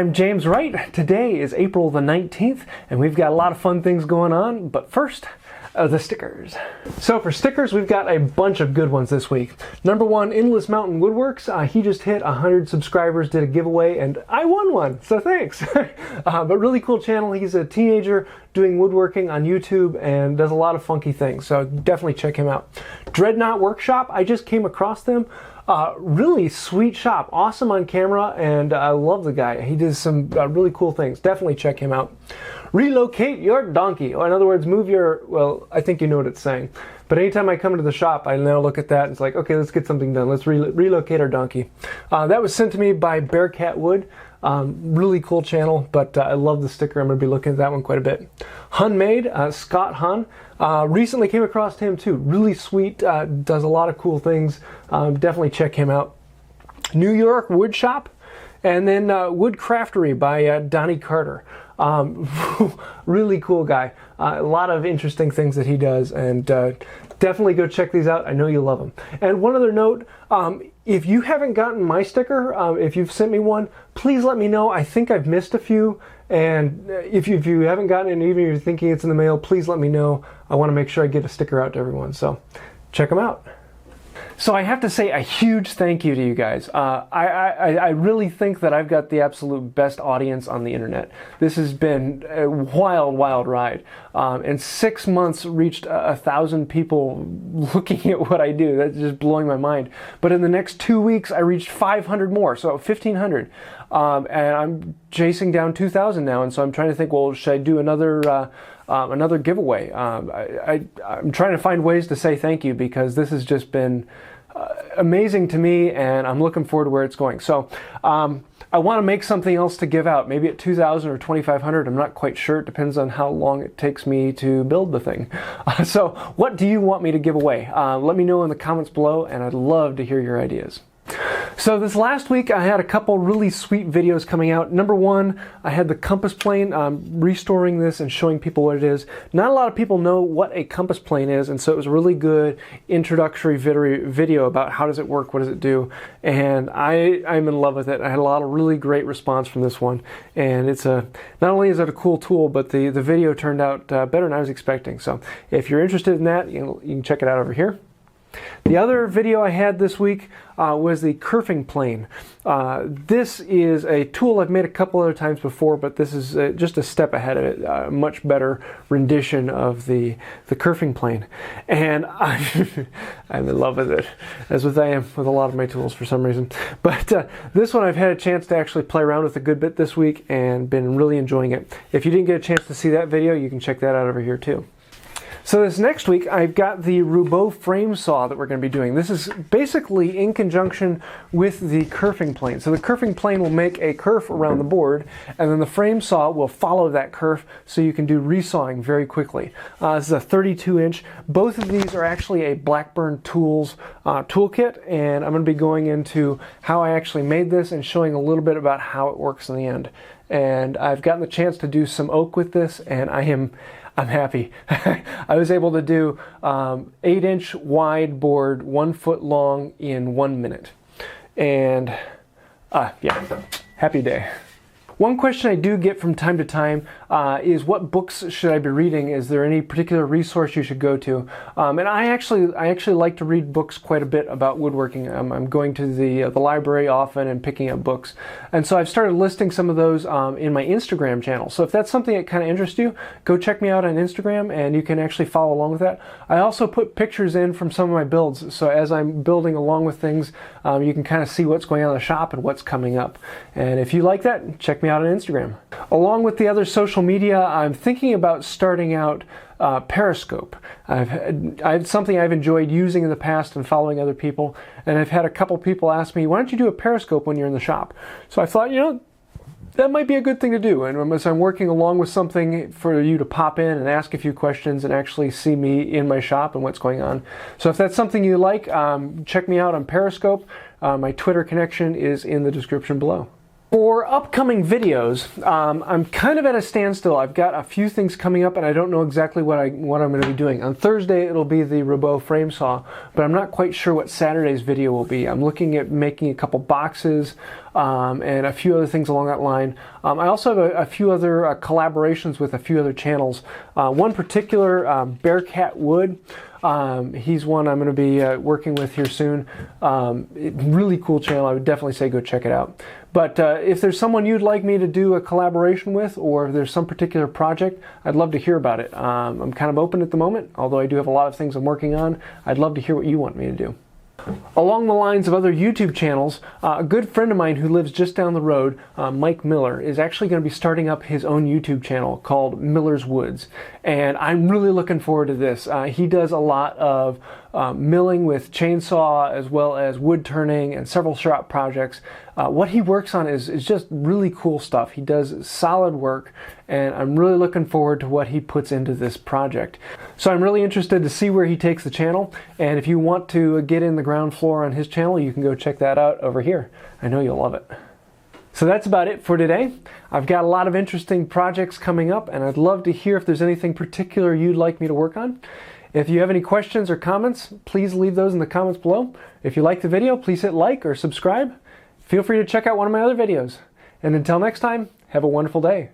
I'm James Wright. Today is April the 19th, and we've got a lot of fun things going on, but first, the stickers. So for stickers, we've got a bunch of good ones this week. Number one, Endless Mountain Woodworks. He just hit 100 subscribers, did a giveaway, and I won one, so thanks. But really cool channel. He's a teenager doing woodworking on YouTube and does a lot of funky things, so definitely check him out. Dreadnought Workshop, I just came across them. Really sweet shop, awesome on camera, and I love the guy. He does some really cool things. Definitely check him out. Relocate your donkey, or in other words, move your, well, I think you know what it's saying. But anytime I come into the shop, I now look at that and it's like, okay, let's get something done. Let's relocate our donkey. That was sent to me by BearKat Wood. Really cool channel, but I love the sticker. I'm going to be looking at that one quite a bit. Haun made, Scott Haun. Recently came across him too. Really sweet, does a lot of cool things. Definitely check him out. York Woodshop, and then Wood Craftery by Donny Carter. Really cool guy. A lot of interesting things that he does, and definitely go check these out. I know you love them. And one other note, if you haven't gotten my sticker, if you've sent me one, please let me know. I think I've missed a few, and if you haven't gotten it, even if you're thinking it's in the mail, please let me know. I want to make sure I get a sticker out to everyone, so check them out. So I have to say a huge thank you to you guys. I really think that I've got the absolute best audience on the internet. This has been a wild, wild ride. In 6 months, reached 1,000 people looking at what I do. That's just blowing my mind. But in the next 2 weeks, I reached 500 more, so 1,500. And I'm chasing down 2,000 now, and so I'm trying to think, well, should I do another giveaway? I'm trying to find ways to say thank you, because this has just been amazing to me, and I'm looking forward to where it's going. So I want to make something else to give out, maybe at 2,000 or 2,500. I'm not quite sure. It depends on how long it takes me to build the thing. So what do you want me to give away? Let me know in the comments below, and I'd love to hear your ideas. So this last week I had a couple really sweet videos coming out. Number one, I had the compass plane, restoring this and showing people what it is. Not a lot of people know what a compass plane is, and so it was a really good introductory video about how does it work, what does it do, and I'm in love with it. I had a lot of really great response from this one, and it's not only is it a cool tool, but the video turned out better than I was expecting. So if you're interested in that, you can check it out over here. The other video I had this week was the Kerfing Plane. This is a tool I've made a couple other times before, but this is just a step ahead of it, a much better rendition of the Kerfing Plane. And I'm in love with it, as with I am with a lot of my tools for some reason. But this one I've had a chance to actually play around with a good bit this week and been really enjoying it. If you didn't get a chance to see that video, you can check that out over here too. So this next week, I've got the Roubeau frame saw that we're going to be doing. This is basically in conjunction with the Kerfing Plane. So the Kerfing Plane will make a kerf around the board, and then the frame saw will follow that kerf, so you can do resawing very quickly. This is a 32-inch. Both of these are actually a Blackburn Tools toolkit, and I'm going to be going into how I actually made this and showing a little bit about how it works in the end. And I've gotten the chance to do some oak with this, and I'm happy. I was able to do 8-inch wide board, 1 foot long in 1 minute. And yeah, happy day. One question I do get from time to time is what books should I be reading? Is there any particular resource you should go to? And I actually like to read books quite a bit about woodworking. I'm going to the library often and picking up books. And so I've started listing some of those in my Instagram channel. So if that's something that kind of interests you, go check me out on Instagram and you can actually follow along with that. I also put pictures in from some of my builds. So as I'm building along with things, you can kind of see what's going on in the shop and what's coming up. And if you like that, check me out on Instagram. Along with the other social media, I'm thinking about starting out Periscope. I've something I've enjoyed using in the past and following other people, and I've had a couple people ask me, why don't you do a Periscope when you're in the shop? So I thought, that might be a good thing to do, and as I'm working along with something for you to pop in and ask a few questions and actually see me in my shop and what's going on. So if that's something you like, check me out on Periscope. My Twitter connection is in the description below. For upcoming videos, I'm kind of at a standstill. I've got a few things coming up and I don't know exactly what I'm going to be doing. On Thursday it'll be the Roubeau frame saw, but I'm not quite sure what Saturday's video will be. I'm looking at making a couple boxes and a few other things along that line. I also have a few other collaborations with a few other channels. One particular, BearKat Wood. He's one I'm going to be working with here soon. Really cool channel. I would definitely say go check it out. But if there's someone you'd like me to do a collaboration with, or if there's some particular project, I'd love to hear about it. I'm kind of open at the moment, although I do have a lot of things I'm working on. I'd love to hear what you want me to do. Along the lines of other YouTube channels, a good friend of mine who lives just down the road, Mike Miller, is actually going to be starting up his own YouTube channel called Miller's Woods. And I'm really looking forward to this. He does a lot of milling with chainsaw, as well as wood turning and several shop projects. What he works on is just really cool stuff. He does solid work, and I'm really looking forward to what he puts into this project. So I'm really interested to see where he takes the channel, and if you want to get in the ground floor on his channel, you can go check that out over here. I know you'll love it. So that's about it for today. I've got a lot of interesting projects coming up, and I'd love to hear if there's anything particular you'd like me to work on. If you have any questions or comments, please leave those in the comments below. If you like the video, please hit like or subscribe. Feel free to check out one of my other videos. And until next time, have a wonderful day.